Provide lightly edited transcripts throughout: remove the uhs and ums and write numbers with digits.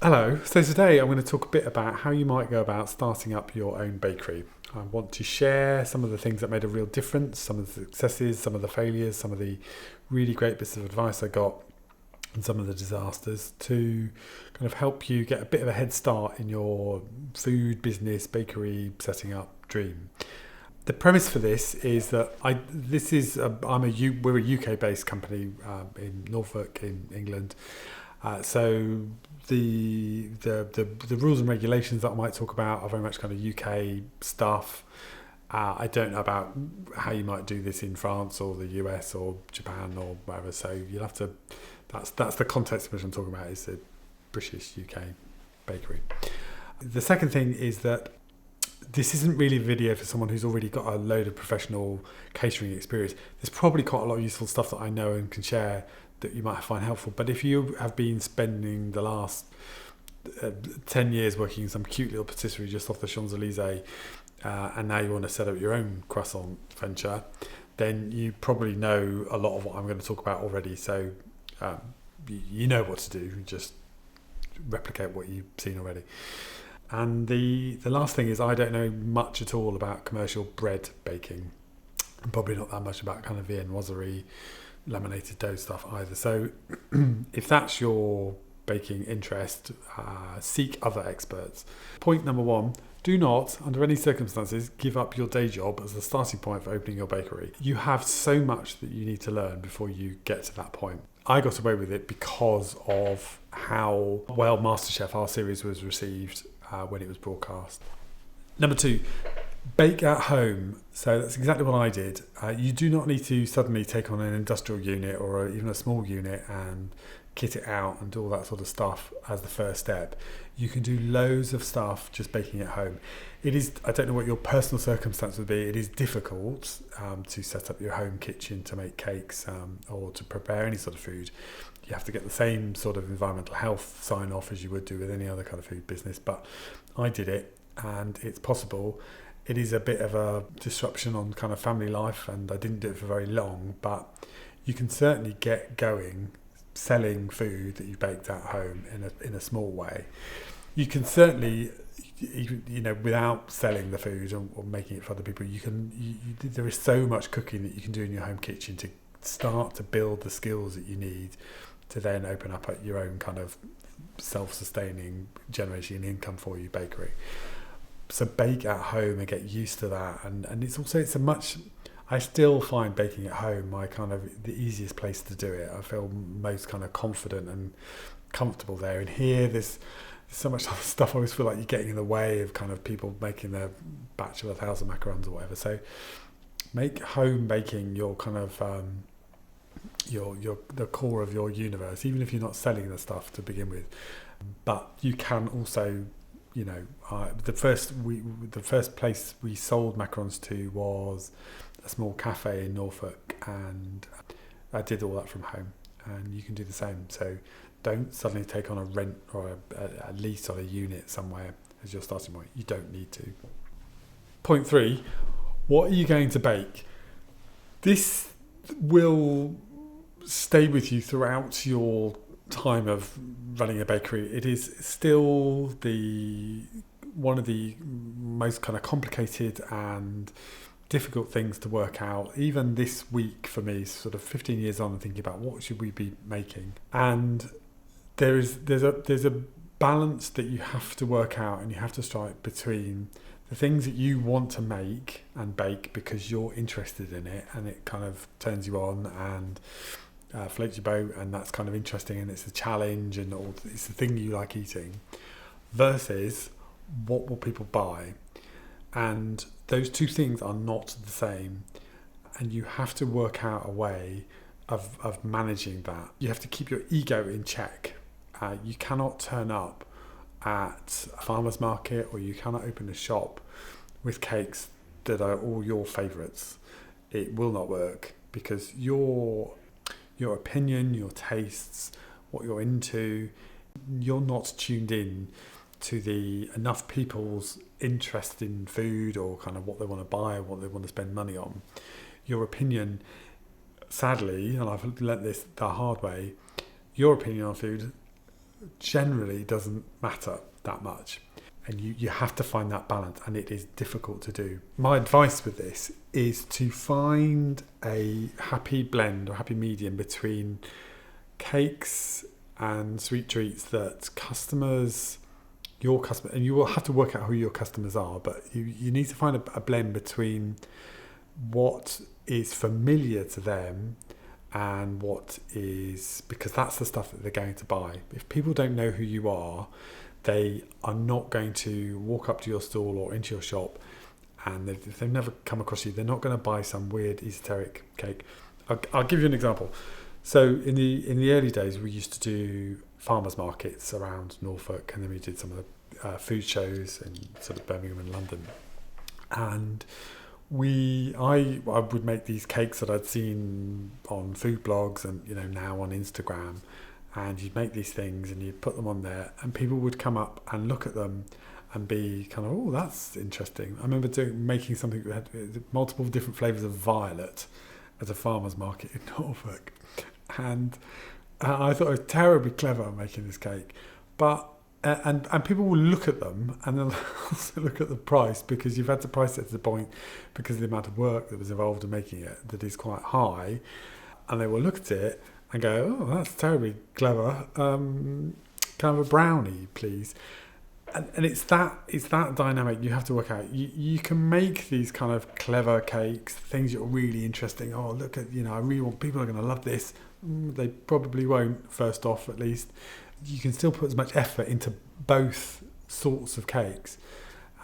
Hello, so today I'm going to talk a bit about how you might go about starting up your own bakery. I want to share some of the things that made a real difference, some of the successes, some of the failures, some of the really great bits of advice I got, and some of the disasters to kind of help you get a bit of a head start in your food business, bakery setting up dream. The premise for this is that we're a UK based company in Norfolk in England. So the rules and regulations that I might talk about are very much kind of UK stuff. I don't know about how you might do this in France or the US or Japan or wherever. So you'll have to. That's the context in which I'm talking about is the British UK bakery. The second thing is that this isn't really a video for someone who's already got a load of professional catering experience. There's probably quite a lot of useful stuff that I know and can share that you might find helpful. But if you have been spending the last 10 years working in some cute little patisserie just off the Champs-Elysees and now you want to set up your own croissant venture, then you probably know a lot of what I'm going to talk about already. So you know what to do, just replicate what you've seen already. And the last thing is I don't know much at all about commercial bread baking. And probably not that much about kind of viennoiserie, laminated dough stuff either. So if that's your baking interest, seek other experts. Point number one, do not, under any circumstances, give up your day job as the starting point for opening your bakery. You have so much that you need to learn before you get to that point. I got away with it because of how well MasterChef, our series, was received when it was broadcast. Number two, bake at home. So that's exactly what I did. You do not need to suddenly take on an industrial unit or even a small unit and kit it out and do all that sort of stuff as the first step. You can do loads of stuff just baking at home. It is, I don't know what your personal circumstance would be, it is difficult to set up your home kitchen to make cakes or to prepare any sort of food. You have to get the same sort of environmental health sign off as you would do with any other kind of food business, but I did it and it's possible. It is a bit of a disruption on kind of family life and I didn't do it for very long, but you can certainly get going selling food that you baked at home in a small way. You can certainly, without selling the food or making it for other people, there is so much cooking that you can do in your home kitchen to start to build the skills that you need to then open up at your own kind of self-sustaining, generating income for you bakery. So bake at home and get used to that. And I still find baking at home the easiest place to do it. I feel most kind of confident and comfortable there. And here there's so much other stuff. I always feel like you're getting in the way of kind of people making their batch of 1,000 macarons or whatever. So make home baking your kind of the core of your universe, even if you're not selling the stuff to begin with. But you can also, the first place we sold macarons to was a small cafe in Norfolk, and I did all that from home. And you can do the same. So don't suddenly take on a rent or a lease on a unit somewhere as your starting point. You don't need to. Point three, what are you going to bake? This will stay with you throughout your time of running a bakery. It is still one of the most kind of complicated and difficult things to work out. Even this week for me, sort of 15 years on, and thinking about what should we be making, and there's a balance that you have to work out and you have to strike between the things that you want to make and bake because you're interested in it and it kind of turns you on and floats your boat and that's kind of interesting and it's a challenge and it's the thing you like eating, versus what will people buy. And those two things are not the same, and you have to work out a way of managing that. You have to keep your ego in check. You cannot turn up at a farmer's market or you cannot open a shop with cakes that are all your favourites. It will not work because your opinion, your tastes, what you're into, you're not tuned in to enough people's interest in food or kind of what they want to buy or what they want to spend money on. Your opinion, sadly, and I've learnt this the hard way, your opinion on food generally doesn't matter that much. And you have to find that balance, and it is difficult to do. My advice with this is to find a happy blend or happy medium between cakes and sweet treats that your customer, and you will have to work out who your customers are, but you need to find a blend between what is familiar to them and what is, because that's the stuff that they're going to buy. If people don't know who you are, they are not going to walk up to your stall or into your shop, and if they've never come across you, they're not going to buy some weird esoteric cake. I'll give you an example. So in the early days, we used to do farmers markets around Norfolk, and then we did some of the food shows in sort of Birmingham and London. And I would make these cakes that I'd seen on food blogs and now on Instagram, and you'd make these things and you'd put them on there, and people would come up and look at them and be kind of, oh, that's interesting. I remember making something that had multiple different flavours of violet at a farmer's market in Norfolk, and I thought I was terribly clever making this cake, but and people will look at them and they'll also look at the price, because you've had to price it to the point, because of the amount of work that was involved in making it, that is quite high, and they will look at it and go, oh, that's terribly clever. Can I have a brownie, please? And it's that dynamic you have to work out. You can make these kind of clever cakes, things that are really interesting. Oh, look at, I really want, people are going to love this. They probably won't, first off, at least. You can still put as much effort into both sorts of cakes,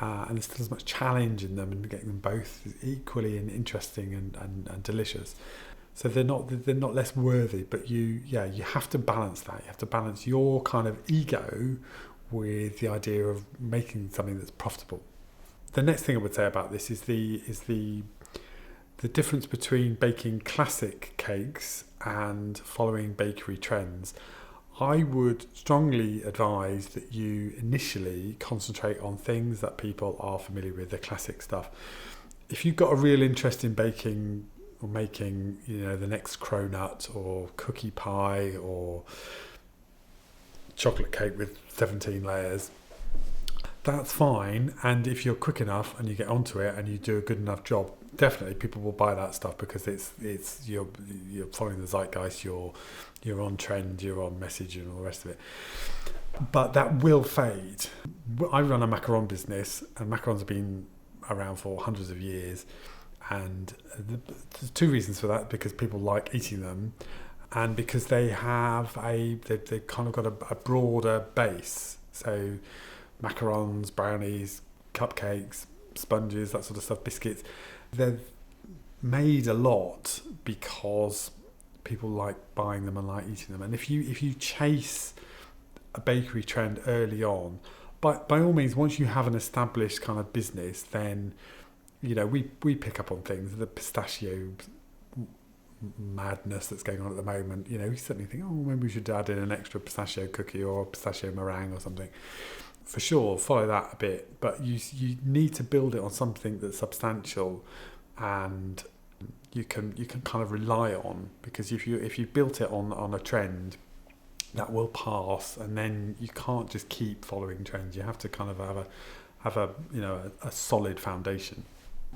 and there's still as much challenge in them, and getting them both equally and interesting and delicious. So they're not less worthy, but you have to balance that. You have to balance your kind of ego with the idea of making something that's profitable. The next thing I would say about this is the difference between baking classic cakes and following bakery trends. I would strongly advise that you initially concentrate on things that people are familiar with, the classic stuff. If you've got a real interest in baking or making, the next cronut or cookie pie or chocolate cake with 17 layers, that's fine. And if you're quick enough and you get onto it and you do a good enough job, definitely people will buy that stuff, because it's you're following the zeitgeist, you're on trend, you're on message and all the rest of it. But that will fade. I run a macaron business, and macarons have been around for hundreds of years, and there's two reasons for that: because people like eating them, and because they've kind of got a broader base. So macarons, brownies, cupcakes, sponges, that sort of stuff, biscuits, they're made a lot because people like buying them and like eating them. And if you chase a bakery trend early on, by all means, once you have an established kind of business, then we pick up on things, the pistachio madness that's going on at the moment. We certainly think, oh, maybe we should add in an extra pistachio cookie or a pistachio meringue or something. For sure, follow that a bit, but you need to build it on something that's substantial and you can kind of rely on, because if you built it on a trend, that will pass, and then you can't just keep following trends. You have to kind of have a solid foundation.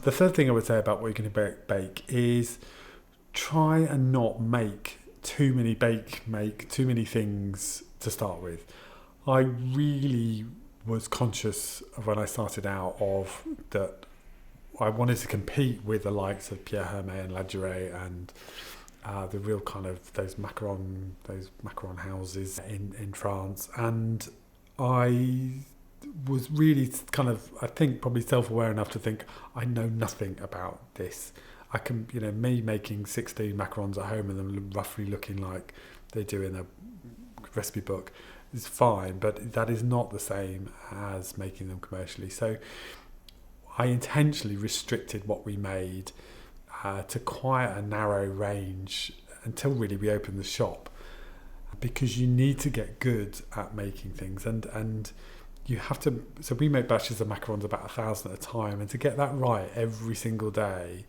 The third thing I would say about what you're going to bake is try and not make too many things to start with. I really was conscious of, when I started out, of that I wanted to compete with the likes of Pierre Hermé and La Durée and the real kind of those macaron houses in France. And I was really kind of, I think, probably self-aware enough to think, I know nothing about this. I can, me making 16 macarons at home and them roughly looking like they do in a recipe book is fine, but that is not the same as making them commercially. So I intentionally restricted what we made to quite a narrow range until really we opened the shop, because you need to get good at making things, and you have to. So we make batches of macarons about 1,000 at a time, and to get that right every single day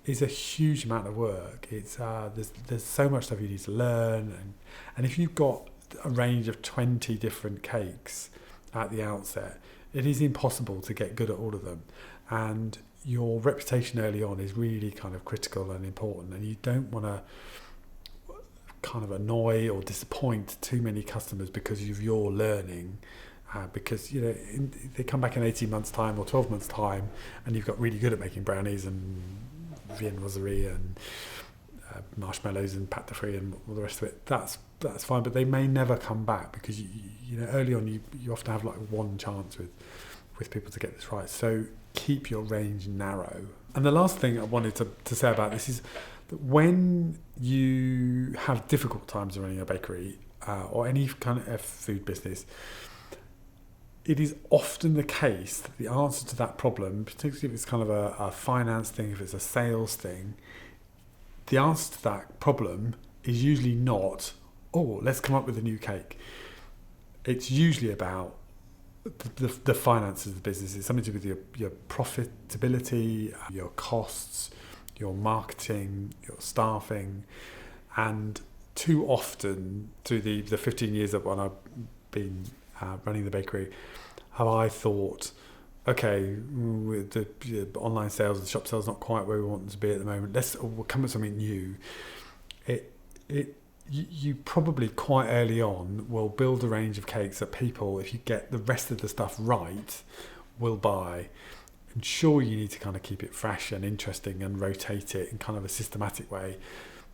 is a huge amount of work. It's there's so much stuff you need to learn, and if you've got a range of 20 different cakes at the outset, it is impossible to get good at all of them. And your reputation early on is really kind of critical and important, and you don't want to kind of annoy or disappoint too many customers because of your learning, because they come back in 18 months time or 12 months time and you've got really good at making brownies and viennoiserie and marshmallows and pâte de fruits and all the rest of it. That's fine, but they may never come back because early on you often have like one chance with people to get this right. So keep your range narrow. And the last thing I wanted to say about this is that when you have difficult times running a bakery or any kind of food business, it is often the case that the answer to that problem, particularly if it's kind of a finance thing, if it's a sales thing, the answer to that problem is usually not, let's come up with a new cake. It's usually about the finances of the business. It's something to do with your profitability, your costs, your marketing, your staffing. And too often through the 15 years that when I've been running the bakery, have I thought, okay, with the online sales, the shop sales not quite where we want them to be at the moment. We'll come up with something new. You probably quite early on will build a range of cakes that people, if you get the rest of the stuff right, will buy. And sure, you need to kind of keep it fresh and interesting and rotate it in kind of a systematic way.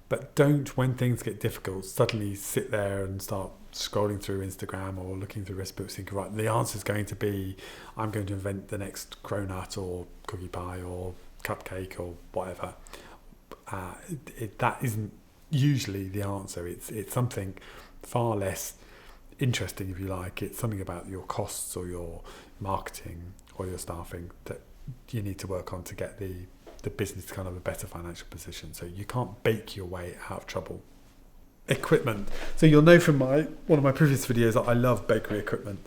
But don't, when things get difficult, suddenly sit there and start scrolling through Instagram or looking through recipes thinking, right, the answer is going to be, I'm going to invent the next cronut or cookie pie or cupcake or whatever. That isn't usually the answer. It's something far less interesting, if you like. It's something about your costs or your marketing or your staffing that you need to work on to get the business to kind of a better financial position. So you can't bake your way out of trouble. Equipment. So you'll know from one of my previous videos that I love bakery equipment,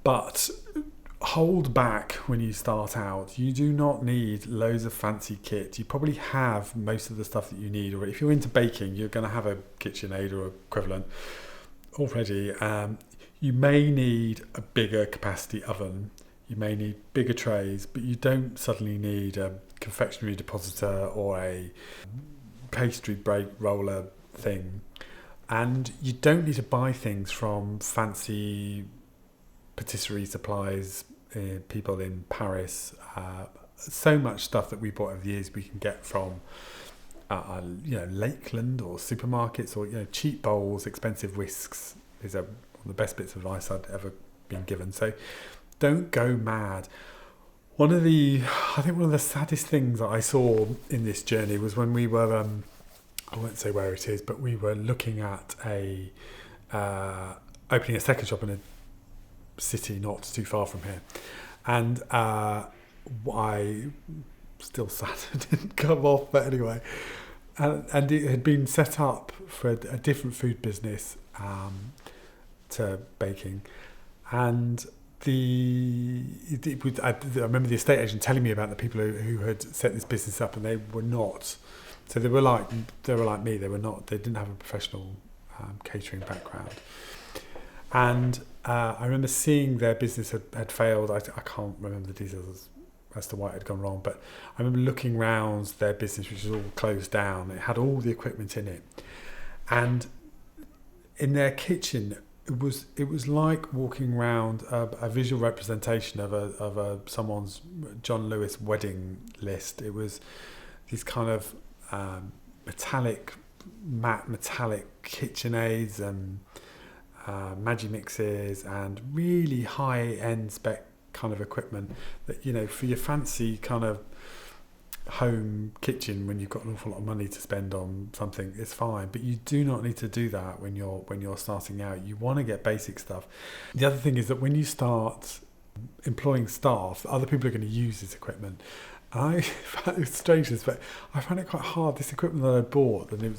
but hold back when you start out. You do not need loads of fancy kit. You probably have most of the stuff that you need, or if you're into baking, you're going to have a KitchenAid or equivalent already. You may need a bigger capacity oven. You may need bigger trays, but you don't suddenly need a confectionery depositor or a pastry break roller thing. And you don't need to buy things from fancy patisserie supplies, people in Paris. So much stuff that we bought over the years we can get from Lakeland or supermarkets, or cheap bowls, expensive whisks is one of the best bits of advice I'd ever been given. So don't go mad. One of the saddest things that I saw in this journey was when we were, I won't say where it is, but we were looking at opening a second shop in a city not too far from here. And I still sad it didn't come off, but anyway. And it had been set up for a different food business to baking. And I remember the estate agent telling me about the people who had set this business up, and they were not. So they were like me. They didn't have a professional catering background. And I remember seeing their business had failed. I can't remember the details as to why it had gone wrong, but I remember looking round their business, which was all closed down. It had all the equipment in it, and in their kitchen, it was like walking around a visual representation of someone's John Lewis wedding list. It was these kind of metallic KitchenAids and Magimixes and really high-end spec kind of equipment that, for your fancy kind of home kitchen, when you've got an awful lot of money to spend on something, it's fine, but you do not need to do that when you're starting out. You want to get basic stuff. The other thing is that when you start employing staff, other people are going to use this equipment. I found it strange, but I found it quite hard. This equipment that I bought, and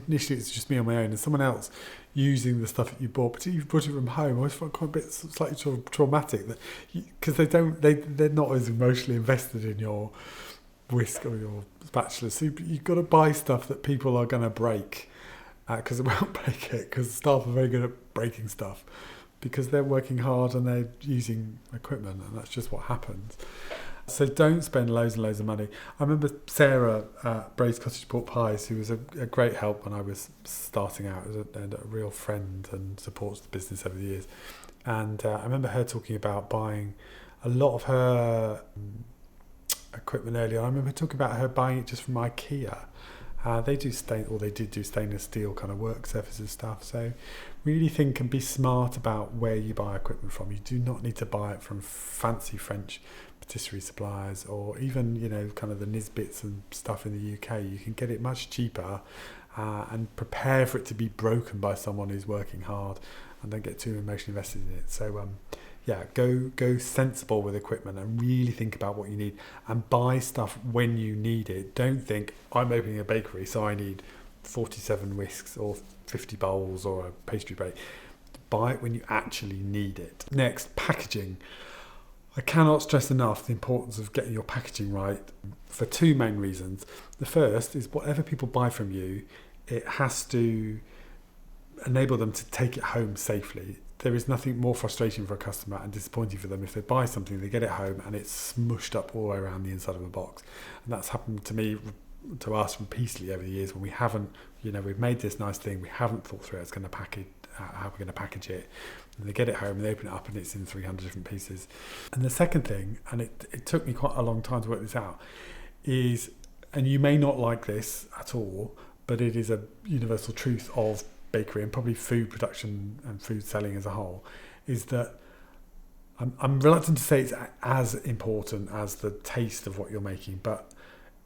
initially it's just me on my own, and someone else using the stuff that you bought, but you've brought it from home. I always felt quite a bit slightly traumatic because they're not as emotionally invested in your whisk or your spatula. So you've got to buy stuff that people are going to break, because they won't break it, because the staff are very good at breaking stuff because they're working hard and they're using equipment, and that's just what happens. So don't spend loads and loads of money. I remember Sarah at Braised Cottage Pork Pies, who was a great help when I was starting out, and a real friend and supports the business over the years. And I remember her talking about buying a lot of her equipment earlier. I remember talking about her buying it just from IKEA. They did do stainless steel kind of work surfaces stuff. So really think and be smart about where you buy equipment from. You do not need to buy it from fancy French patisserie suppliers, or even, you know, kind of the Nisbets and stuff in the UK. You can get it much cheaper, and prepare for it to be broken by someone who's working hard, and don't get too emotionally invested in it. So go sensible with equipment and really think about what you need, and buy stuff when you need it. Don't think, I'm opening a bakery so I need 47 whisks or 50 bowls or a pastry plate. Buy it when you actually need it. Next, packaging. I cannot stress enough the importance of getting your packaging right for two main reasons. The first is whatever people buy from you, it has to enable them to take it home safely. There is nothing more frustrating for a customer and disappointing for them if they buy something, they get it home and it's smushed up all the way around the inside of a box. And that's happened to us repeatedly over the years when we haven't, you know, we've made this nice thing, we haven't thought through how we're going to package it. And they get it home and they open it up and it's in 300 different pieces. And the second thing, and it took me quite a long time to work this out, is, and you may not like this at all, but it is a universal truth of bakery and probably food production and food selling as a whole, is that I'm reluctant to say it's as important as the taste of what you're making, but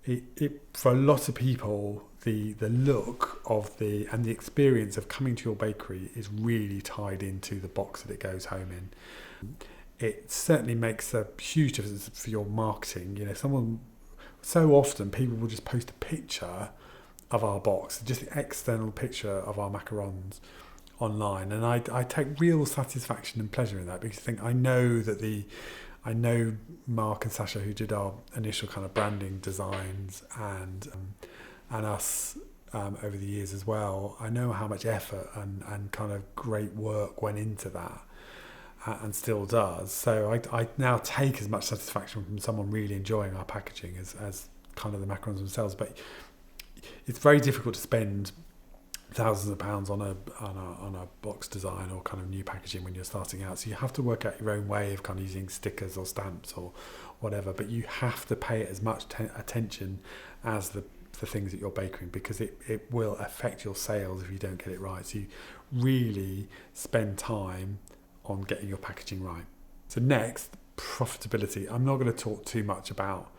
it for a lot of people, the look of and the experience of coming to your bakery is really tied into the box that it goes home in. It certainly makes a huge difference for your marketing. You know, so often people will just post a picture of our box, just the external picture of our macarons online, and I take real satisfaction and pleasure in that, because I know Mark and Sasha, who did our initial kind of branding designs, and us over the years as well. I know how much effort and kind of great work went into that, and still does. So I now take as much satisfaction from someone really enjoying our packaging as kind of the macarons themselves. But it's very difficult to spend thousands of pounds on a box design or kind of new packaging when you're starting out. So you have to work out your own way of kind of using stickers or stamps or whatever. But you have to pay it as much attention as the things that you're baking, because it will affect your sales if you don't get it right. So you really spend time on getting your packaging right. So next, profitability. I'm not going to talk too much about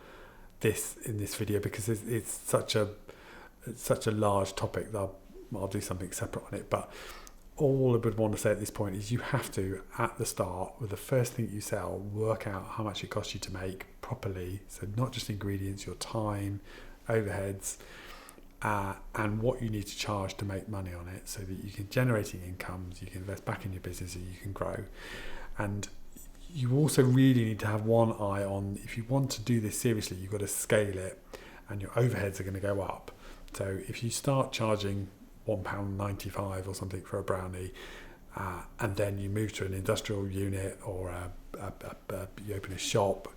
this in this video because it's such a large topic that I'll do something separate on it. But all I would want to say at this point is you have to, at the start, with the first thing you sell, work out how much it costs you to make properly. So not just ingredients, your time, overheads, and what you need to charge to make money on it, so that you can generating incomes, you can invest back in your business, and you can grow. And you also really need to have one eye on, if you want to do this seriously, you've got to scale it, and your overheads are going to go up. So if you start charging £1.95 or something for a brownie, and then you move to an industrial unit or you open a shop,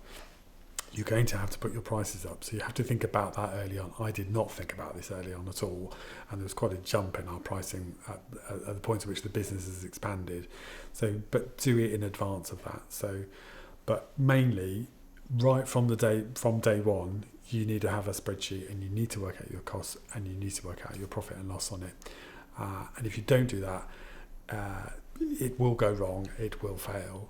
you're going to have to put your prices up. So you have to think about that early on. I did not think about this early on at all, and there was quite a jump in our pricing at the point at which the business has expanded. So, but do it in advance of that. So, but mainly, right from day one, you need to have a spreadsheet, and you need to work out your costs, and you need to work out your profit and loss on it. And if you don't do that, it will go wrong. It will fail.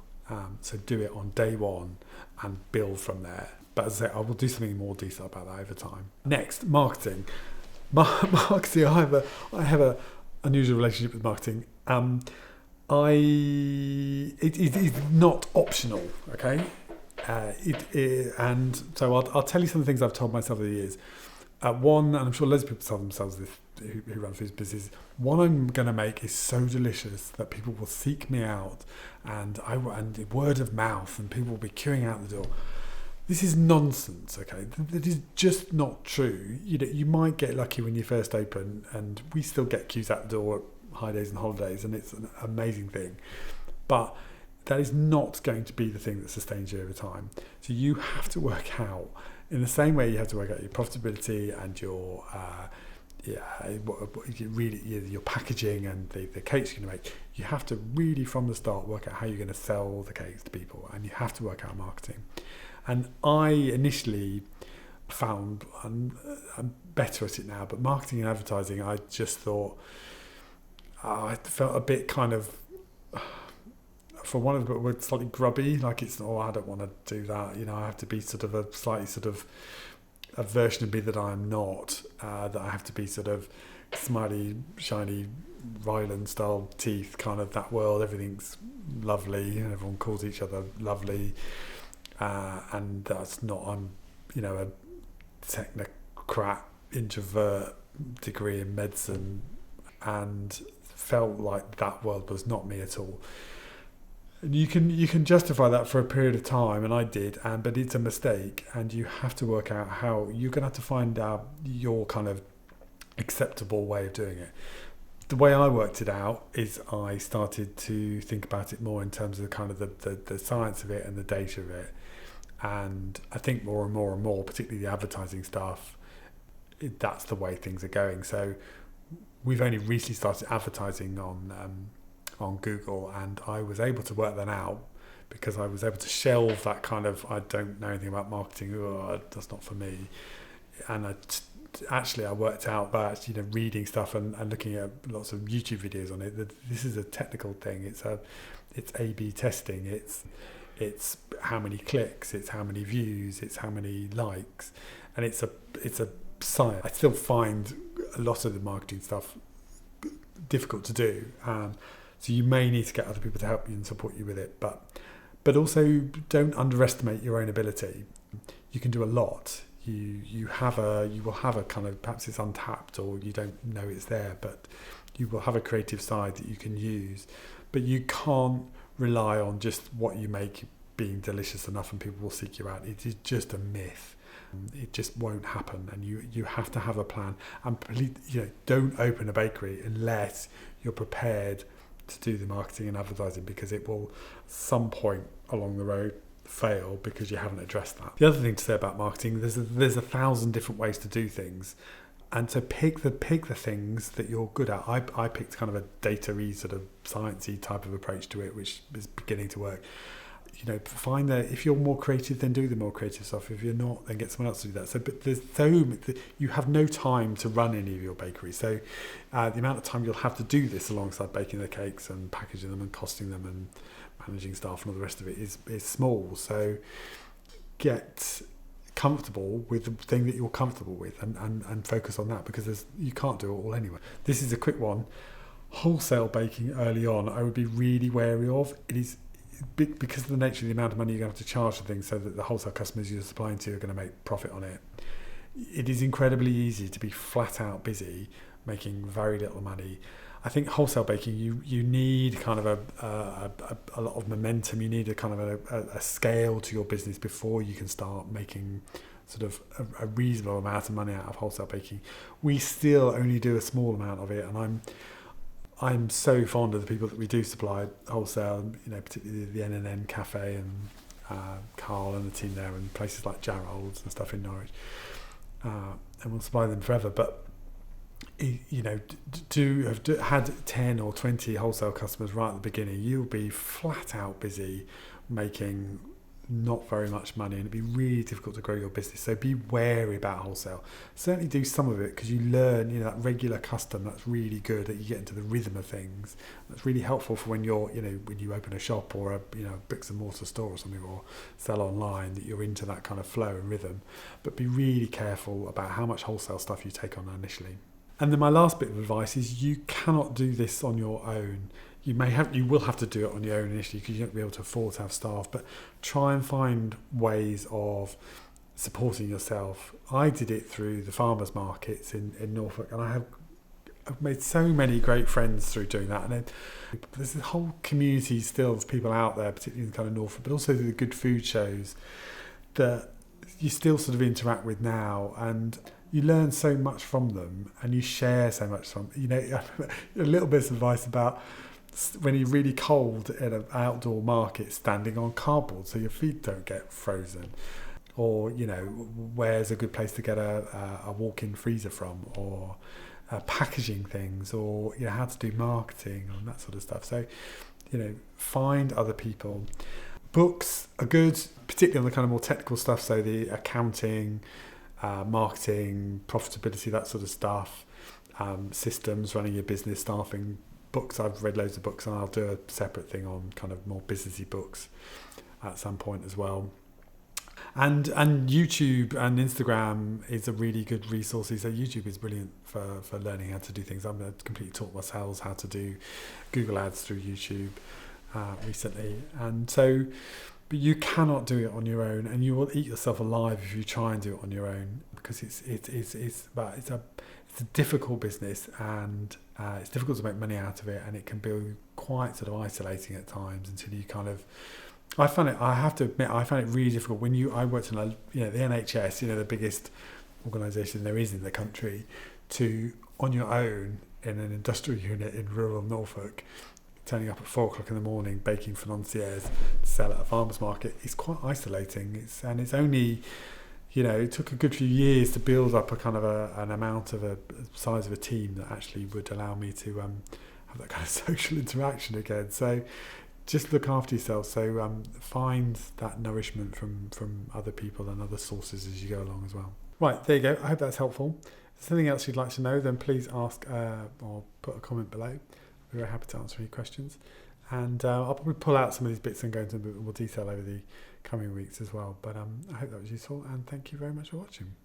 So do it on day one and build from there. But as I say, I will do something in more detail about that over time. Next, marketing. Marketing. I have a unusual relationship with marketing. It is not optional. Okay. And so I'll tell you some of the things I've told myself over the years. One, and I'm sure loads of people tell themselves this who run food businesses, one I'm going to make is so delicious that people will seek me out, and word of mouth, and people will be queuing out the door. This is nonsense, okay? That is just not true. You know, you might get lucky when you first open, and we still get queues out the door high days and holidays, and it's an amazing thing. But that is not going to be the thing that sustains you over time. So you have to work out, in the same way you have to work out your profitability and your your packaging and the cakes you're going to make. You have to really from the start work out how you're going to sell the cakes to people, and you have to work out marketing. And I initially found, I'm better at it now, but marketing and advertising, I just thought, I felt a bit kind of, for one of the words, slightly grubby, like it's, I don't want to do that, I have to be sort of a slightly sort of a version of me that I am not, that I have to be sort of smiley, shiny, Ryland style teeth, kind of that world, everything's lovely, and everyone calls each other lovely, and that's not, I'm, a technocrat, introvert, degree in medicine, and felt like that world was not me at all. And you can justify that for a period of time, and I did, but it's a mistake, and you have to work out how you're going to have to find out your kind of acceptable way of doing it. The way I worked it out is I started to think about it more in terms of kind of the science of it and the data of it, and I think more and more and more, particularly the advertising stuff, that's the way things are going. So we've only recently started advertising on Google, and I was able to work that out because I was able to shelve that kind of, I don't know anything about marketing, that's not for me. And I worked out by actually reading stuff and looking at lots of YouTube videos on it, that this is a technical thing. It's A/B testing. It's how many clicks, it's how many views, it's how many likes, and it's a science. I still find a lot of the marketing stuff difficult to do. So you may need to get other people to help you and support you with it, but also don't underestimate your own ability. You can do a lot. You will have a kind of, perhaps it's untapped or you don't know it's there, but you will have a creative side that you can use. But you can't rely on just what you make being delicious enough and people will seek you out. It is just a myth. It just won't happen, and you have to have a plan. And don't open a bakery unless you're prepared to do the marketing and advertising, because it will at some point along the road fail because you haven't addressed that. The other thing to say about marketing, there's 1,000 different ways to do things, and so pick the things that you're good at. I picked kind of a data-y sort of sciencey type of approach to it, which is beginning to work. Find that if you're more creative, then do the more creative stuff. If you're not, then get someone else to do that. So, but you have no time to run any of your bakery. So, the amount of time you'll have to do this alongside baking the cakes and packaging them and costing them and managing staff and all the rest of it is small. So, get comfortable with the thing that you're comfortable with and focus on that, because you can't do it all anyway. This is a quick one. Wholesale baking early on, I would be really wary of. It is because of the nature of the amount of money you're going to have to charge for things, so that the wholesale customers you're supplying to are going to make profit on it. It is incredibly easy to be flat out busy, making very little money. I think wholesale baking, you need kind of a lot of momentum. You need a kind of a scale to your business before you can start making sort of a reasonable amount of money out of wholesale baking. We still only do a small amount of it, and I'm so fond of the people that we do supply wholesale, particularly the N&N Cafe and Carl and the team there, and places like Jarrold's and stuff in Norwich, and we'll supply them forever. But to have had 10 or 20 wholesale customers right at the beginning, you'll be flat out busy making not very much money, and it'd be really difficult to grow your business. So be wary about wholesale. Certainly do some of it, because you learn, that regular custom, that's really good, that you get into the rhythm of things. That's really helpful for when you're, when you open a shop or a bricks and mortar store or something, or sell online, that you're into that kind of flow and rhythm. But be really careful about how much wholesale stuff you take on initially. And then my last bit of advice is, you cannot do this on your own. You will have to do it on your own initially, because you won't be able to afford to have staff, but try and find ways of supporting yourself. I did it through the farmers markets in Norfolk, and I've made so many great friends through doing that. And then there's a whole community still of people out there, particularly in kind of Norfolk, but also the good food shows that you still sort of interact with now. And you learn so much from them, and you share so much from, a little bit of advice about when you're really cold in an outdoor market, standing on cardboard so your feet don't get frozen, or where's a good place to get a walk-in freezer from, or packaging things, or how to do marketing and that sort of stuff. So find other people. Books are good, particularly on the kind of more technical stuff, so the accounting, marketing, profitability, that sort of stuff, systems, running your business, staffing. Books, I've read loads of books, and I'll do a separate thing on kind of more businessy books at some point as well. And YouTube and Instagram is a really good resource. So YouTube is brilliant for learning how to do things. I've completely taught my sales how to do Google Ads through YouTube recently. And so, but you cannot do it on your own, and you will eat yourself alive if you try and do it on your own, because it's a difficult business, and it's difficult to make money out of it, and it can be quite sort of isolating at times until you kind of. I have to admit, I found it really difficult when I worked in the NHS, the biggest organisation there is in the country, to on your own in an industrial unit in rural Norfolk, turning up at 4:00 in the morning, baking financiers to sell at a farmer's market. It's quite isolating. It's only, it took a good few years to build up a kind of an amount of a size of a team that actually would allow me to have that kind of social interaction again. So just look after yourself. So find that nourishment from other people and other sources as you go along as well. Right, there you go. I hope that's helpful. If there's anything else you'd like to know, then please ask or put a comment below. We're very happy to answer any questions. And I'll probably pull out some of these bits and go into a bit more detail over the coming weeks as well. But I hope that was useful, and thank you very much for watching.